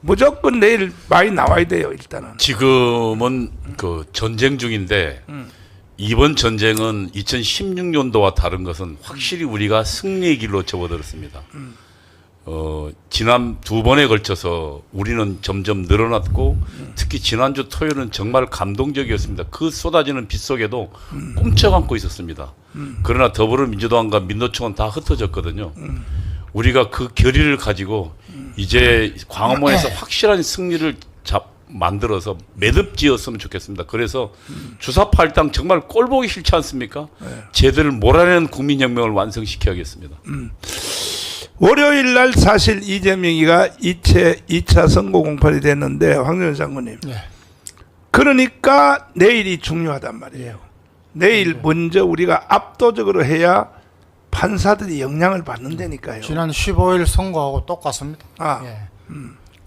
무조건 내일 많이 나와야 돼요. 일단은. 지금은 그 전쟁 중인데 이번 전쟁은 2016년도와 다른 것은 확실히 우리가 승리의 길로 접어들었습니다. 지난 두 번에 걸쳐서 우리는 점점 늘어났고 특히 지난주 토요일은 정말 감동적이었습니다. 그 쏟아지는 빛 속에도 꼼짝 않고 있었습니다. 그러나 더불어민주당과 민노총은 다 흩어졌거든요. 우리가 그 결의를 가지고 이제 광화문에서 확실한 승리를 만들어서 매듭지었으면 좋겠습니다. 그래서 주사파일당 정말 꼴보기 싫지 않습니까? 쟤들을 몰아내는 국민혁명을 완성시켜야겠습니다. 월요일 날 사실 이재명이가 2차 선거 공판이 됐는데 황교안 장군님. 그러니까 내일이 중요하단 말이에요. 내일 먼저 우리가 압도적으로 해야 판사들이 영향을 받는다니까요. 지난 15일 선거하고 똑같습니다.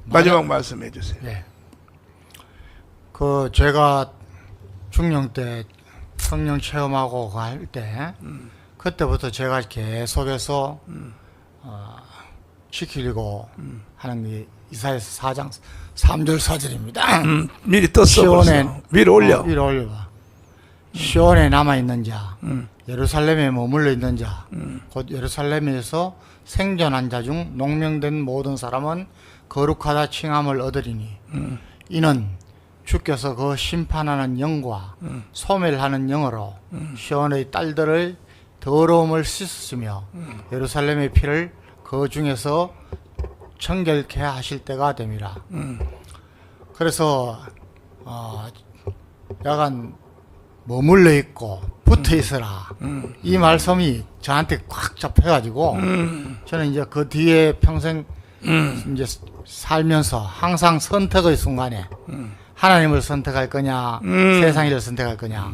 마지막 말씀해 주세요. 그 제가 중령 때 성령 체험하고 갈 때 그때부터 제가 계속해서 지키려고 하는 게 이사야서 4장 3절 4절입니다. 미리 떴어. 시온에 위로 올려. 위로 올려봐. 시온에 남아 있는 자, 예루살렘에 머물러 있는 자, 곧 예루살렘에서 생존한 자 중 농명된 모든 사람은 거룩하다 칭함을 얻으리니 이는 주께서 그 심판하는 영과 소멸하는 영으로 시온의 딸들의 더러움을 씻으시며 예루살렘의 피를 그 중에서 정결케 하실 때가 됨이라. 그래서 약간 머물러 있고 붙어 있어라. 이 말씀이 저한테 꽉 잡혀가지고 저는 이제 그 뒤에 평생 이제 살면서 항상 선택의 순간에 하나님을 선택할 거냐, 세상을 선택할 거냐,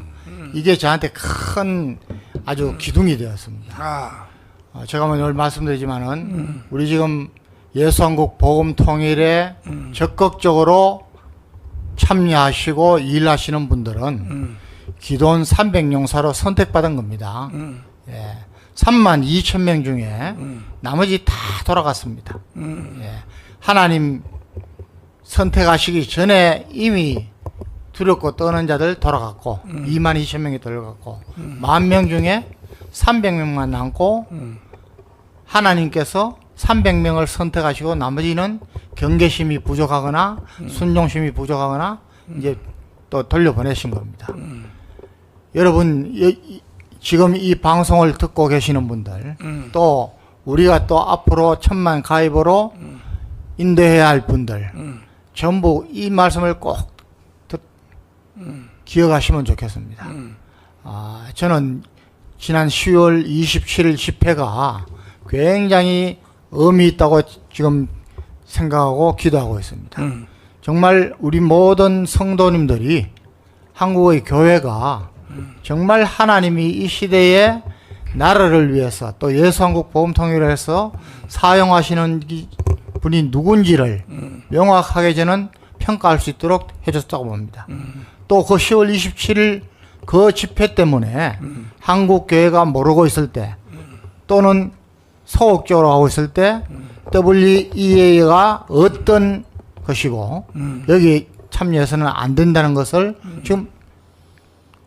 이게 저한테 큰 아주 기둥이 되었습니다. 제가 오늘 말씀드리지만은 우리 지금 예수한국 복음 통일에 적극적으로 참여하시고 일하시는 분들은 기도원 300용사로 선택받은 겁니다. 3만 2천 명 중에 나머지 다 돌아갔습니다. 하나님 선택하시기 전에 이미 두렵고 떠는 자들 돌아갔고 2만 2천 명이 돌아갔고 10,000명 중에 300명만 남고 하나님께서 300명을 선택하시고 나머지는 경계심이 부족하거나 순종심이 부족하거나 이제 또 돌려보내신 겁니다. 여러분 지금 이 방송을 듣고 계시는 분들 또 우리가 또 앞으로 1000만 가입으로 인도해야 할 분들 전부 이 말씀을 꼭 기억하시면 좋겠습니다. 저는 지난 10월 27일 집회가 굉장히 의미 있다고 지금 생각하고 기도하고 있습니다. 정말 우리 모든 성도님들이 한국의 교회가 정말 하나님이 이 시대에 나라를 위해서 또 예수한국 복음통일을 해서 사용하시는 분이 누군지를 명확하게 저는 평가할 수 있도록 해줬다고 봅니다. 또 그 10월 27일 그 집회 때문에 한국 교회가 모르고 있을 때 또는 소극적으로 하고 있을 때 WEA가 어떤 것이고 여기 참여해서는 안 된다는 것을 지금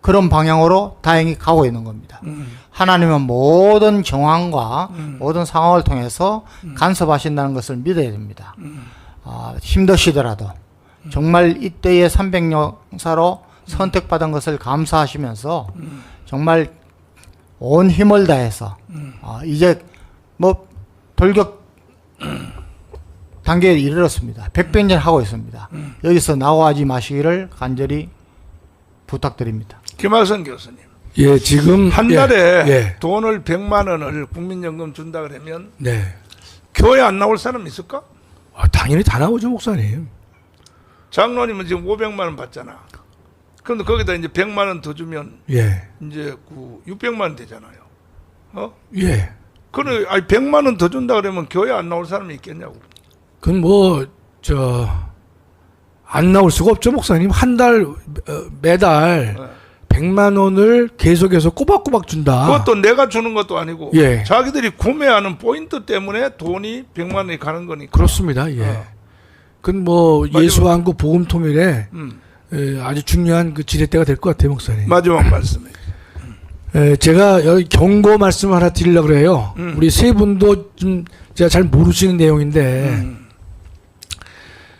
그런 방향으로 다행히 가고 있는 겁니다. 하나님은 모든 정황과 모든 상황을 통해서 간섭하신다는 것을 믿어야 됩니다. 힘드시더라도 정말 이때의 300용사로 선택받은 것을 감사하시면서 정말 온 힘을 다해서 이제 뭐 돌격 단계에 이르렀습니다. 백병전 하고 있습니다. 여기서 나와하지 마시기를 간절히 부탁드립니다. 김학선 교수님. 예, 지금 한 달에 돈을 100만 원을 국민연금 준다 그러면 교회 안 나올 사람 있을까? 당연히 다 나오죠, 목사님. 장로님은 지금 500만 원 받잖아. 그런데 거기다 이제 100만 원 더 주면 이제 600만 원 되잖아요. 그래, 100만 원 더 준다 그러면 교회 안 나올 사람이 있겠냐고. 그건 뭐 안 나올 수가 없죠, 목사님. 한 달 매달 100만 원을 계속해서 꼬박꼬박 준다. 그것도 내가 주는 것도 아니고 자기들이 구매하는 포인트 때문에 돈이 100만 원이 가는 거니까. 그렇습니다. 그건 뭐 마지막. 예수왕국 복음 통일에 아주 중요한 그 지렛대가 될 것 같아요, 목사님. 마지막 말씀해. 제가 여기 경고 말씀 하나 드리려고 그래요. 우리 세 분도 좀 제가 잘 모르시는 내용인데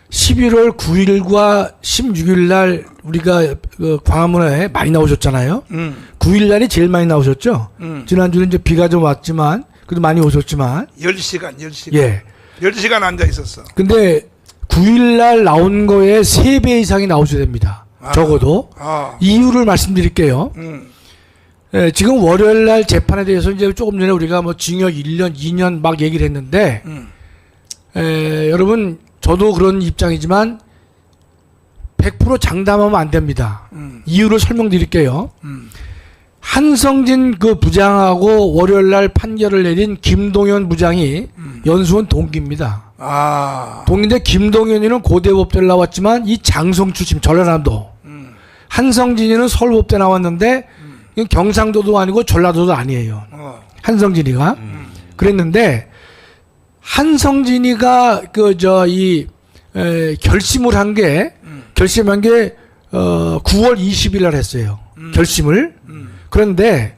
11월 9일과 16일 날 우리가 그 광화문에 많이 나오셨잖아요. 9일 날이 제일 많이 나오셨죠. 지난주는 이제 비가 좀 왔지만 그래도 많이 오셨지만 10시간. 예. 10시간 앉아 있었어. 근데 9일 날 나온 거에 3배 이상이 나오셔야 됩니다. 적어도. 이유를 말씀드릴게요. 예, 지금 월요일 날 재판에 대해서 이제 조금 전에 우리가 뭐 징역 1년, 2년 막 얘기를 했는데, 여러분, 저도 그런 입장이지만 100% 장담하면 안 됩니다. 이유를 설명드릴게요. 한성진 그 부장하고 월요일 날 판결을 내린 김동현 부장이 연수원 동기입니다. 동기인데 김동현이는 고대법대를 나왔지만 이 장성 출신 전라남도. 한성진이는 서울법대 나왔는데 이건 경상도도 아니고 전라도도 아니에요. 한성진이가 그랬는데 한성진이가 결심을 한 게 9월 20일 날 했어요. 결심을. 그런데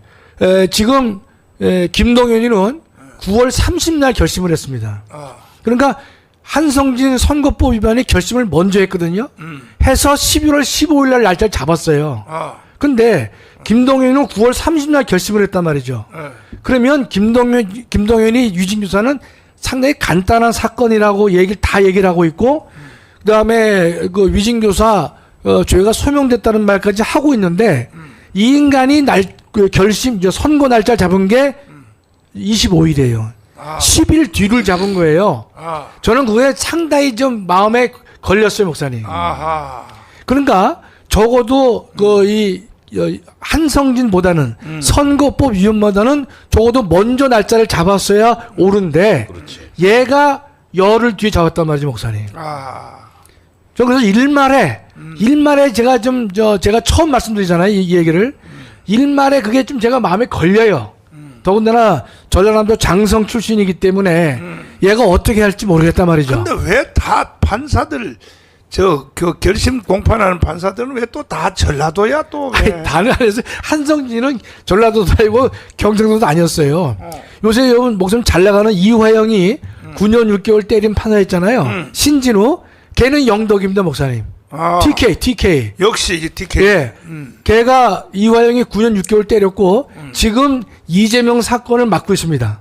지금 김동현이는 9월 30일 날 결심을 했습니다. 그러니까 한성진 선거법 위반의 결심을 먼저 했거든요. 해서 11월 15일 날 날짜를 잡았어요. 근데 김동현은 9월 30일 날 결심을 했단 말이죠. 그러면 김동현이 유진교사는 상당히 간단한 사건이라고 다 얘기를 하고 있고, 그 다음에 그 위진교사 죄가 소명됐다는 말까지 하고 있는데, 이 인간이 선거 날짜 잡은 게 25일이에요. 10일 뒤를 잡은 거예요. 저는 그게 상당히 좀 마음에 걸렸어요, 목사님. 그러니까 적어도 한성진보다는 선거법 위반보다는 적어도 먼저 날짜를 잡았어야 옳은데 얘가 열흘 뒤에 잡았단 말이죠, 목사님. 저 그래서 일말에 제가 제가 처음 말씀드리잖아요, 이 얘기를. 일말에 그게 좀 제가 마음에 걸려요. 더군다나 전라남도 장성 출신이기 때문에 얘가 어떻게 할지 모르겠단 말이죠. 근데 왜 다 판사들 그 결심 공판하는 판사들은 왜 또 다 전라도야 또 왜? 아니, 다른 안에서 한성진은 전라도도 아니고 경상도도 아니었어요. 요새 여러분 목사님 잘 나가는 이화영이 9년 6개월 때린 판사였잖아요. 신진우 걔는 영덕입니다, 목사님. TK. 역시 이제 TK. 예. 걔가 이화영이 9년 6개월 때렸고 지금 이재명 사건을 맡고 있습니다.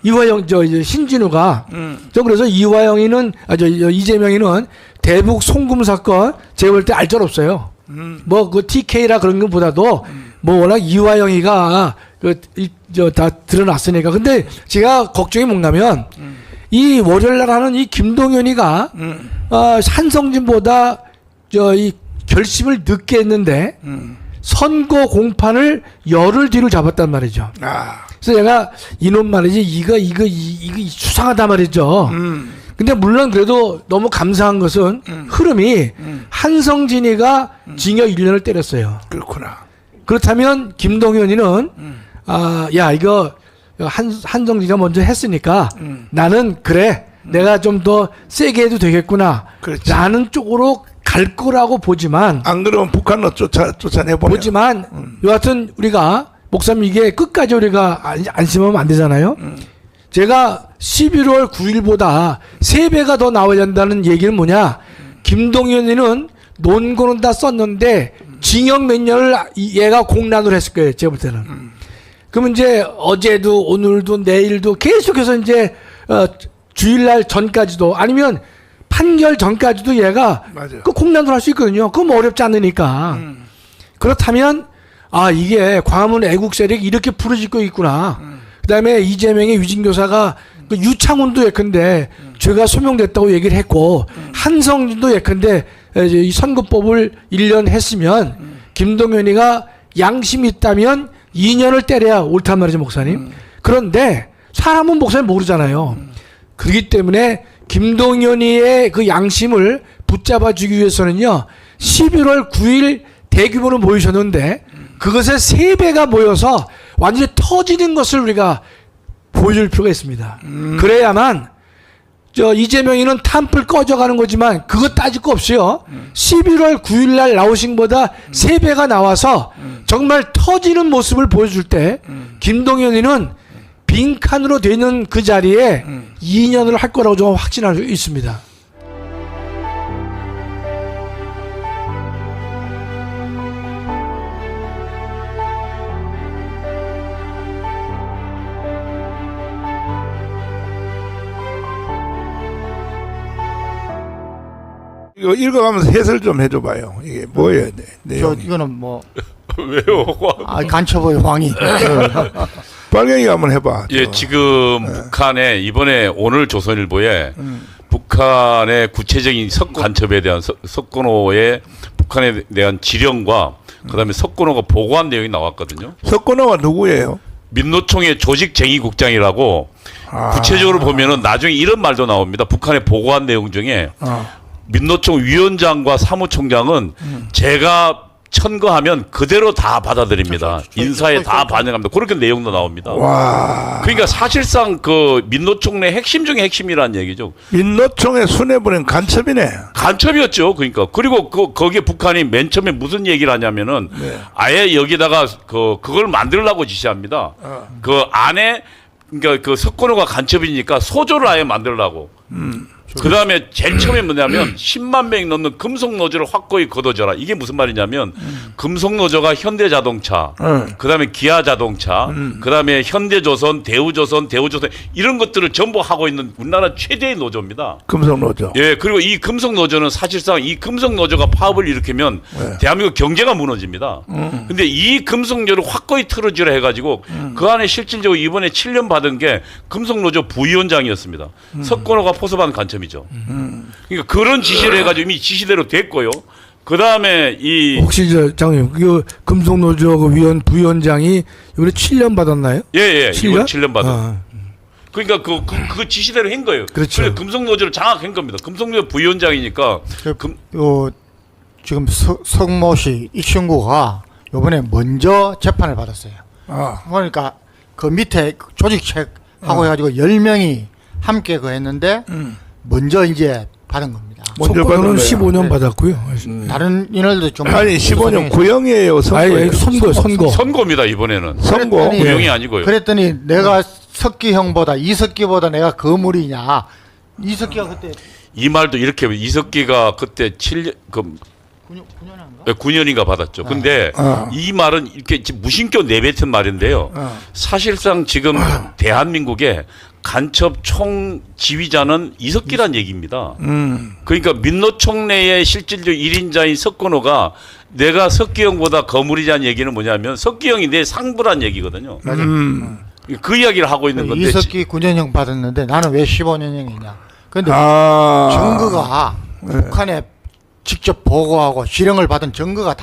이화영 이제 신진우가 그래서 이재명이는 대북 송금 사건 제가 볼 때 알줄 없어요. 뭐 그 TK라 그런 것보다도 뭐 워낙 이화영이가 다 드러났으니까. 근데 제가 걱정이 뭐냐면 이 월요일 날 하는 이 김동현이가 한성진보다 이 결심을 늦게 했는데 선거 공판을 열흘 뒤를 잡았단 말이죠. 그래서 내가 이놈 말이지 이거 수상하다 말이죠. 근데 물론 그래도 너무 감사한 것은 흐름이 한성진이가 징역 1년을 때렸어요. 그렇구나. 그렇다면 김동현이는 야 이거 한성진이가 먼저 했으니까 나는 그래 내가 좀 더 세게 해도 되겠구나. 그렇지. 라는 쪽으로 갈 거라고 보지만 안 그러면 북한로 쫓아내보면 여하튼 우리가 목사님 이게 끝까지 우리가 안심하면 안 되잖아요. 제가 11월 9일보다 3배가 더 나와야 한다는 얘기는 뭐냐, 김동현이는 논거는 다 썼는데 징역 몇 년을 얘가 공란을 했을 거예요, 제가 볼 때는. 그러면 이제 어제도 오늘도 내일도 계속해서 이제 주일날 전까지도 아니면 판결 전까지도 얘가 그 공란을 할 수 있거든요. 그럼 어렵지 않으니까. 그렇다면 이게 광화문 애국 세력이 이렇게 부르짖고 있구나. 그다음에 이재명의 위진교사가 그 유창훈도 예컨대 죄가 소명됐다고 얘기를 했고 한성진도 예컨대 이 선거법을 1년 했으면 김동현이가 양심이 있다면 2년을 때려야 옳단 말이죠, 목사님. 그런데 사람은 목사님 모르잖아요. 그렇기 때문에 김동현이의 그 양심을 붙잡아 주기 위해서는요, 11월 9일 대규모로 모이셨는데 그것의 3배가 모여서 완전히 터지는 것을 우리가 보여줄 필요가 있습니다. 그래야만 저 이재명이는 탄불 꺼져가는 거지만 그거 따질 거 없어요. 11월 9일 날 나오신 보다 3배가 나와서 정말 터지는 모습을 보여줄 때 김동연이는 빈칸으로 되는 그 자리에 2년을 할 거라고 좀 확신할 수 있습니다. 이거 읽어가면서 해설 좀 해줘봐요. 이게 뭐예요? 저 내용이. 이거는 뭐 왜요? 간첩의 왕이 빨갱이가 한번 해봐. 예, 지금 북한에 이번에 오늘 조선일보에 북한의 구체적인 석권 간첩에 대한 석권호의 북한에 대한 지령과 그다음에 석권호가 보고한 내용이 나왔거든요. 석권호가 누구예요? 민노총의 조직쟁의국장이라고 구체적으로 보면은 나중에 이런 말도 나옵니다. 북한에 보고한 내용 중에 민노총 위원장과 사무총장은 제가 천거하면 그대로 다 받아들입니다. 인사에 다 반영합니다. 그렇게 내용도 나옵니다. 와. 그러니까 사실상 그 민노총 내 핵심 중에 핵심이라는 얘기죠. 민노총의 수뇌부는 간첩이네. 간첩이었죠. 그러니까 그리고 거기에 북한이 맨 처음에 무슨 얘기를 하냐면은 아예 여기다가 그걸 만들려고 지시합니다. 그 안에 그러니까 그 석권호가 간첩이니까 소조를 아예 만들려고. 그 다음에 제일 처음에 뭐냐면 10만 명이 넘는 금속노조를 확고히 걷어져라. 이게 무슨 말이냐면 금속노조가 현대자동차, 그 다음에 기아자동차, 그 다음에 현대조선, 대우조선 이런 것들을 전부 하고 있는 우리나라 최대의 노조입니다. 금속노조. 예, 그리고 이 금속노조는 사실상 이 금속노조가 파업을 일으키면 대한민국 경제가 무너집니다. 근데 이 금속노조를 확고히 틀어주라 해가지고 그 안에 실질적으로 이번에 7년 받은 게 금속노조 부위원장이었습니다. 석권호가 포섭한 간첩이죠. 그러니까 그런 지시를 해가지고 이미 지시대로 됐고요. 그 다음에 이 혹시 저 장님 그 금속노조 그 부위원장이 이번에 7년 받았나요? 예, 7년? 이번 7년 받은. 그러니까 그 지시대로 한 거예요. 그렇죠. 그래서 금속노조를 장악한 겁니다. 금속노조 부위원장이니까 지금 석모 씨 이 친구가 이번에 먼저 재판을 받았어요. 그러니까 그 밑에 조직책 하고 해가지고 10명이 함께 그 했는데 먼저 이제 받은 겁니다. 먼저 석권호는 받은 15년 받았고요. 다른 인원들도 좀 아니 15년 구형이에요. 아니 선거. 선고입니다. 이번에는 선고. 그랬더니- 구형이 아니고요. 그랬더니 내가 석기 형보다 이석기보다 내가 거물이냐. 이석기가 그때 이 말도 이렇게 이석기가 그때 7년 9년인가? 9년인가 받았죠. 근데 이 말은 이렇게 무심코 내뱉은 말인데요. 사실상 지금 대한민국에 간첩 총 지휘자는 이석기란 얘기입니다. 그러니까 민노총 내의 실질적 1인자인 석권호가 내가 석기형보다 거물이자는 얘기는 뭐냐면 석기형이 내 상부란 얘기거든요. 그 이야기를 하고 있는 건데 이석기 9년형 받았는데 나는 왜 15년형이냐. 근데 아. 증거가 북한에 직접 보고하고 지령을 받은 증거가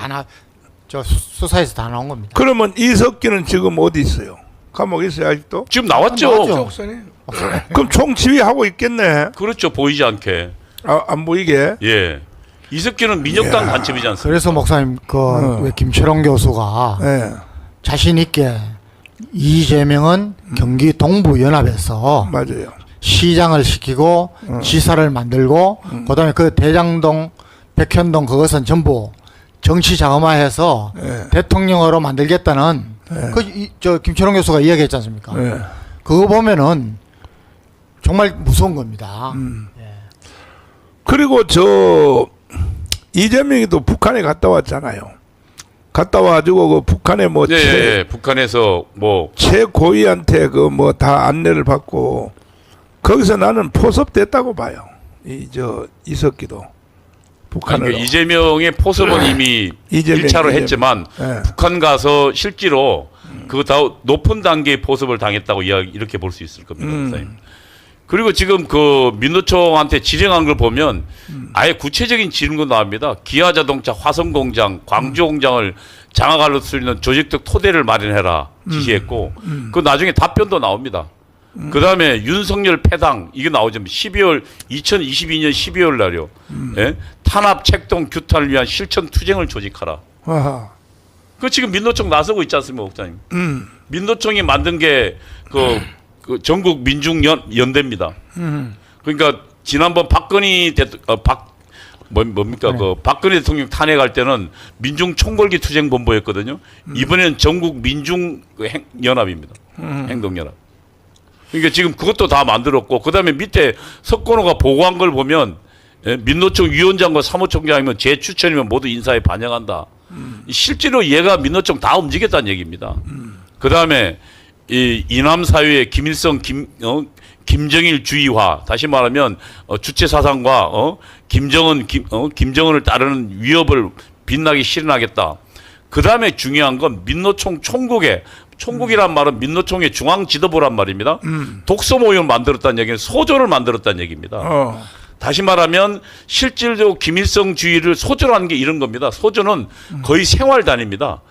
수사에서 다 나온 겁니다. 그러면 이석기는 지금 어디 있어요? 감옥에 있어요 아직도? 지금 나왔죠. 나왔죠. 그럼 총 지휘하고 있겠네. 그렇죠. 보이지 않게. 안 보이게. 예. 이석기는 민혁당 간첩이지 않습니까? 그래서 목사님 왜 김철원 교수가 예. 자신 있게 이재명은 경기 동부연합에서 맞아요. 시장을 시키고 지사를 만들고 그다음에 그 대장동 백현동 그것은 전부 정치 자금화해서 대통령으로 만들겠다는 저 김철원 교수가 이야기했지 않습니까? 예. 그거 보면은 정말 무서운 겁니다. 그리고 저 이재명이 또 북한에 갔다 왔잖아요. 갔다 와가지고 그 북한에 뭐 예, 북한에서 뭐 최고위한테 그 뭐 다 안내를 받고 거기서 나는 포섭됐다고 봐요. 이석기도 북한으로. 그러니까 이재명의 포섭은 이미 이재명, 1차로 이재명. 했지만 예. 북한 가서 실제로 그 다 높은 단계의 포섭을 당했다고 이렇게 볼 수 있을 겁니다. 목사님. 그리고 지금 그 민노총한테 지령한 걸 보면 아예 구체적인 지령도 나옵니다. 기아자동차 화성공장, 광주공장을 장악할 수 있는 조직적 토대를 마련해라 지시했고 그 나중에 답변도 나옵니다. 그 다음에 윤석열 패당 이게 나오죠. 2022년 12월 날이요. 예? 탄압, 책동, 규탄을 위한 실천 투쟁을 조직하라. 아하. 그 지금 민노총 나서고 있지 않습니까, 목사님? 민노총이 만든 게 그 전국 민중연대입니다. 그러니까 지난번 박근혜 뭡니까 그 박근혜 대통령 탄핵할 때는 민중 총궐기 투쟁본부였거든요. 이번에는 전국 민중 연합입니다. 행동연합. 그러니까 지금 그것도 다 만들었고 그다음에 밑에 석건호가 보고한 걸 보면 민노총 위원장과 사무총장이면 제 추천이면 모두 인사에 반영한다. 실제로 얘가 민노총 다 움직였다는 얘기입니다. 그다음에 이 이남 사회의 김일성 김정일 주의화, 다시 말하면 주체 사상과 김정은을 따르는 위협을 빛나게 실현하겠다. 그다음에 중요한 건 민노총 총국이란 말은 민노총의 중앙 지도부란 말입니다. 독서 모임을 만들었다는 얘기는 소조를 만들었다는 얘기입니다. 다시 말하면 실질적으로 김일성 주의를 소조로 하는 게 이런 겁니다. 소조는 거의 생활단입니다.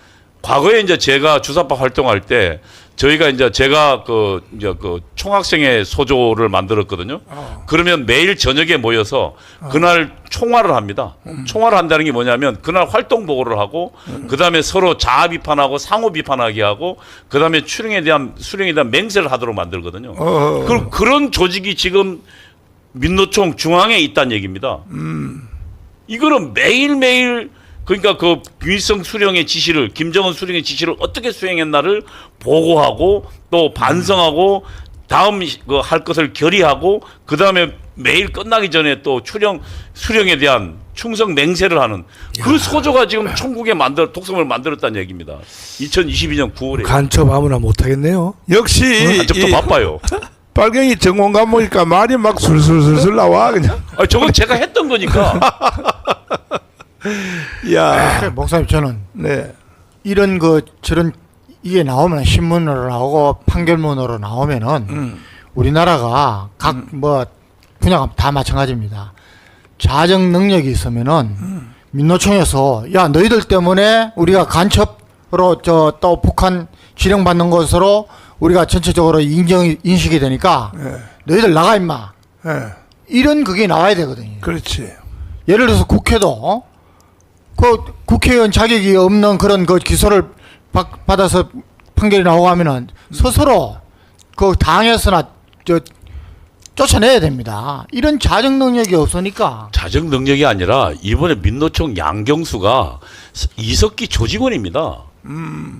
과거에 이제 제가 주사파 활동할 때 저희가 이제 제가 그 총학생회 소조를 만들었거든요. 그러면 매일 저녁에 모여서 그날 총화를 합니다. 총화를 한다는 게 뭐냐면 그날 활동 보고를 하고 그다음에 서로 자아 비판하고 상호 비판하게 하고 그다음에 수령에 대한 맹세를 하도록 만들거든요. 그런 조직이 지금 민노총 중앙에 있다는 얘기입니다. 이거는 매일매일 그러니까 그 김일성 수령의 지시를 김정은 수령의 지시를 어떻게 수행했나를 보고하고 또 반성하고 다음 그 할 것을 결의하고 그다음에 매일 끝나기 전에 또 수령에 대한 충성 맹세를 하는 그 소조가 지금 총국에 독성을 만들었다는 얘기입니다. 2022년 9월에 간첩 아무나 못하겠네요. 역시 간첩도 바빠요. 빨갱이 전공가 보니까 말이 막 술술술술 나와 그냥. 저건 제가 했던 거니까. 야, 목사님 저는 네. 이런 저런 이게 나오면 신문으로 나오고 판결문으로 나오면은 우리나라가 각 분야가 다 마찬가지입니다. 자정 능력이 있으면은 민노총에서 야 너희들 때문에 우리가 간첩으로 또 북한 지령받는 것으로 우리가 전체적으로 인식이 되니까 너희들 나가 임마. 이런 그게 나와야 되거든요. 그렇지. 예를 들어서 국회도 그 국회의원 자격이 없는 그런 그 기소를 받아서 판결이 나오고 하면은 스스로 그 당에서나 쫓아내야 됩니다. 이런 자정 능력이 없으니까. 자정 능력이 아니라 이번에 민노총 양경수가 이석기 조직원입니다.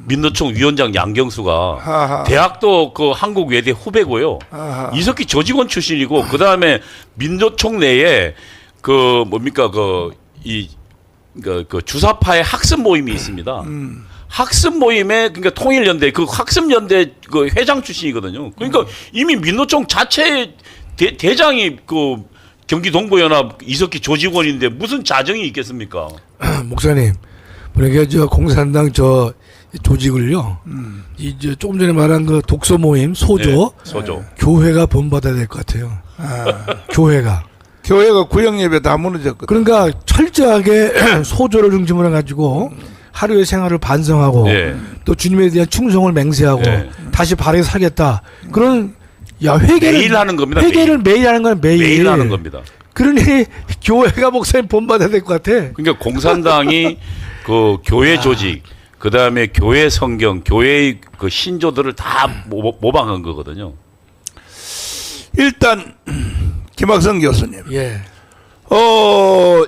민노총 위원장 양경수가 하하. 대학도 그 한국외대 후배고요. 아하. 이석기 조직원 출신이고 그 다음에 민노총 내에 그 뭡니까 그 주사파의 학습 모임이 있습니다. 학습 모임에 그러니까 통일연대 그 학습연대 그 회장 출신이거든요. 그러니까 이미 민노총 자체 대장이 그 경기 동부연합 이석기 조직원인데 무슨 자정이 있겠습니까? 목사님, 그러니까 저 공산당 저 조직을요. 이제 조금 전에 말한 그 독서 모임 소조, 네, 소조. 교회가 본받아야 될 것 같아요. 교회가 구역 예배 다 무너졌거든. 그러니까 철저하게 소조를 중심으로 해가지고 하루의 생활을 반성하고 네. 또 주님에 대한 충성을 맹세하고 네. 다시 바르게 살겠다. 그런 회개를 매일 하는 겁니다. 회개를 매일 하는 건 매일 하는 겁니다. 그러니 교회가 목사님 본받아야 될 것 같아. 그러니까 공산당이 그 교회 조직, 그 다음에 교회 성경, 교회의 그 신조들을 다 모방한 거거든요. 일단 김학성 교수님. 예.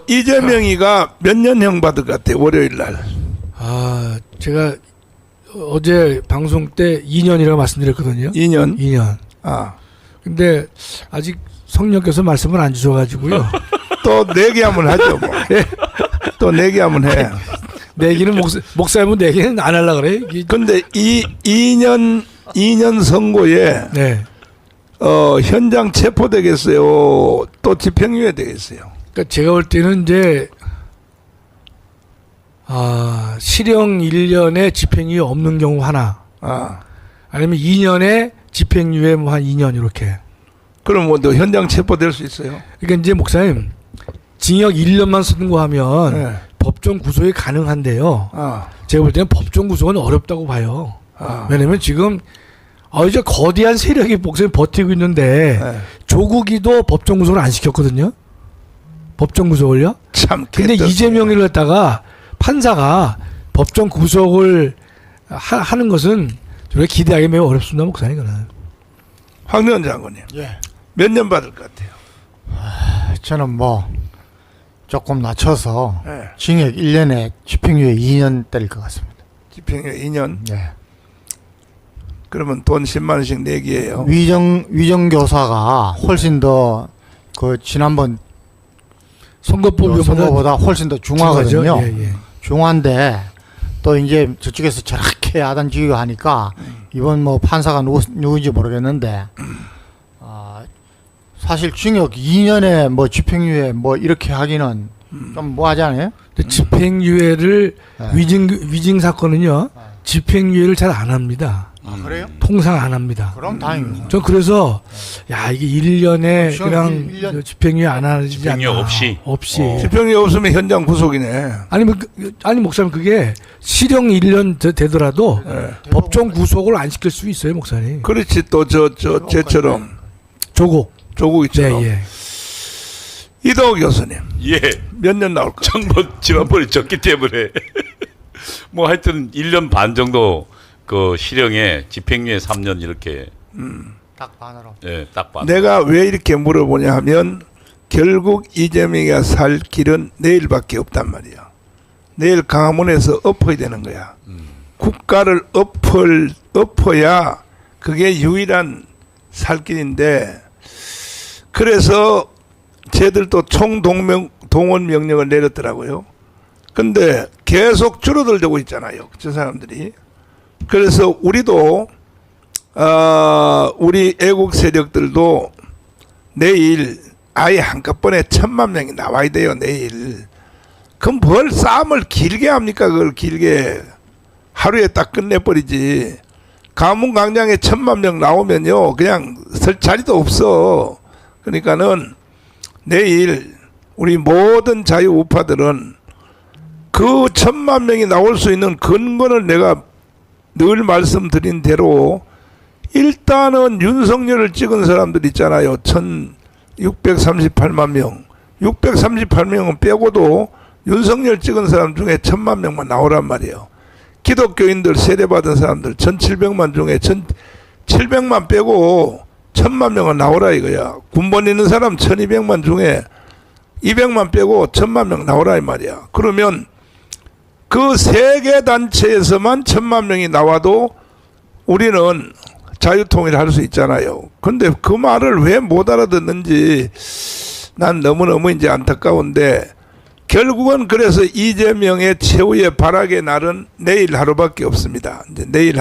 이재명이가 몇 년형 받을 것 같아 월요일 날. 제가 어제 방송 때 2년이라고 말씀드렸거든요. 2년. 2년. 근데 아직 성령께서 말씀을 안 주셔가지고요. 또 내기하면 하죠 뭐. 또 내기하면 해. 내기는 목사님은 내기는 안 하려고 그래. 근데 2년 선고에 네. 현장 체포되겠어요? 또 집행유예 되겠어요? 그러니까 제가 볼 때는 이제 실형 1년에 집행유예 없는 경우 하나, 아니면 2년에 집행유예 뭐 한 2년 이렇게. 그럼 뭐 또 현장 체포될 수 있어요? 그러니까 이제 목사님 징역 1년만 선고하면 네. 법정 구속이 가능한데요. 제가 볼 때는 법정 구속은 어렵다고 봐요. 왜냐면 지금 이제 거대한 세력이 목사님 버티고 있는데 네. 조국이도 법정 구속을 안 시켰거든요. 법정 구속을요. 참. 근데 이재명을 갖다가 판사가 법정 구속을 하는 것은 저렇게 기대하기 매우 어렵습니다, 목사님. 그는. 황교안 장관님. 예. 몇 년 받을 것 같아요? 저는 뭐 조금 낮춰서 예. 징역 1년에 집행유예 2년 때릴 것 같습니다. 집행유예 2년. 네. 그러면 돈 10만 원씩 내기예요. 위정교사가 훨씬 더 그 지난번 선거보다 훨씬 더 중하거든요. 예, 예. 중한데 또 이제 저쪽에서 저렇게 야단지기고 하니까 이번 뭐 판사가 누군지 모르겠는데 사실 징역 2년에 뭐 집행유예 뭐 이렇게 하기는 좀 뭐하지 않아요? 근데 집행유예를 네. 위증 사건은요 집행유예를 잘 안 합니다. 그래요? 통상 안 합니다. 그럼 다행이고. 전 그래서 야 이게 1년에 시간 그냥 1년. 집행유예 안 하지 집행유예 않나. 없이? 집행유예 없으면 현장 구속이네. 아니 목사님 그게 실형 1년 되더라도 예. 법정 구속을 안 시킬 수 있어요 목사님. 그렇지 또 쟤처럼 조국이처럼. 네, 예. 이동욱 교수님 예. 몇 년 나올까? 전뭐 지난번에 졌기 때문에 뭐 하여튼 1년 반 정도 그 실형에 집행유예 3년 이렇게 딱 반으로. 예, 딱 봐. 내가 왜 이렇게 물어보냐 하면 결국 이재명이가 살 길은 내일밖에 없단 말이야. 내일 강화문에서 엎어야 되는 거야. 국가를 엎어야 그게 유일한 살 길인데 그래서 쟤들도 총동원 명령을 내렸더라고요. 근데 계속 줄어들고 있잖아요. 저 사람들이. 그래서 우리도 우리 애국 세력들도 내일 아예 한꺼번에 1,000만 명이 나와야 돼요. 내일. 그럼 뭘 싸움을 길게 합니까? 그걸 길게 하루에 딱 끝내버리지. 가문광장에 1,000만 명 나오면요 그냥 설 자리도 없어. 그러니까는 내일 우리 모든 자유우파들은 그 1,000만 명이 나올 수 있는 근거를 내가 늘 말씀드린 대로 일단은 윤석열을 찍은 사람들 있잖아요. 1,638만 명. 638명은 빼고도 윤석열 찍은 사람 중에 1,000만 명만 나오란 말이에요. 기독교인들 세례받은 사람들 1,700만 중에 1,700만 빼고 1,000만 명은 나오라 이거야. 군번 있는 사람 1,200만 중에 200만 빼고 1,000만 명 나오라 이 말이야. 그러면 그 세 개 단체에서만 1,000만 명이 나와도 우리는 자유통일을 할 수 있잖아요. 근데 그 말을 왜 못 알아듣는지 난 너무너무 이제 안타까운데 결국은 그래서 이재명의 최후의 발악의 날은 내일 하루밖에 없습니다. 이제 내일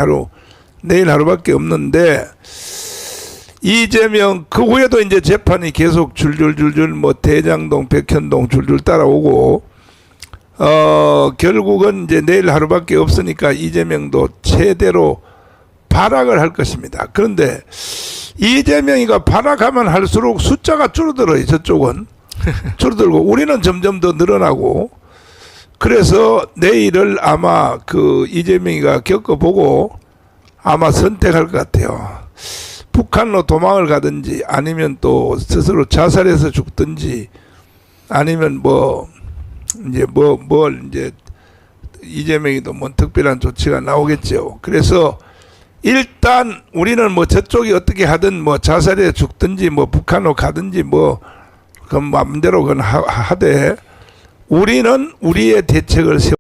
하루밖에 없는데 이재명 그 후에도 이제 재판이 계속 줄줄줄줄 뭐 대장동, 백현동 줄줄 따라오고 결국은 이제 내일 하루밖에 없으니까 이재명도 최대로 발악을 할 것입니다. 그런데 이재명이가 발악하면 할수록 숫자가 줄어들어요. 저쪽은 줄어들고 우리는 점점 더 늘어나고 그래서 내일을 아마 그 이재명이가 겪어보고 아마 선택할 것 같아요. 북한로 도망을 가든지 아니면 또 스스로 자살해서 죽든지 아니면 뭐 이제 뭘 이제 이재명이도 뭐 특별한 조치가 나오겠죠. 그래서 일단 우리는 뭐 저쪽이 어떻게 하든 뭐 자살해 죽든지 뭐 북한으로 가든지 뭐 그 마음대로 그건 하되 우리는 우리의 대책을 세워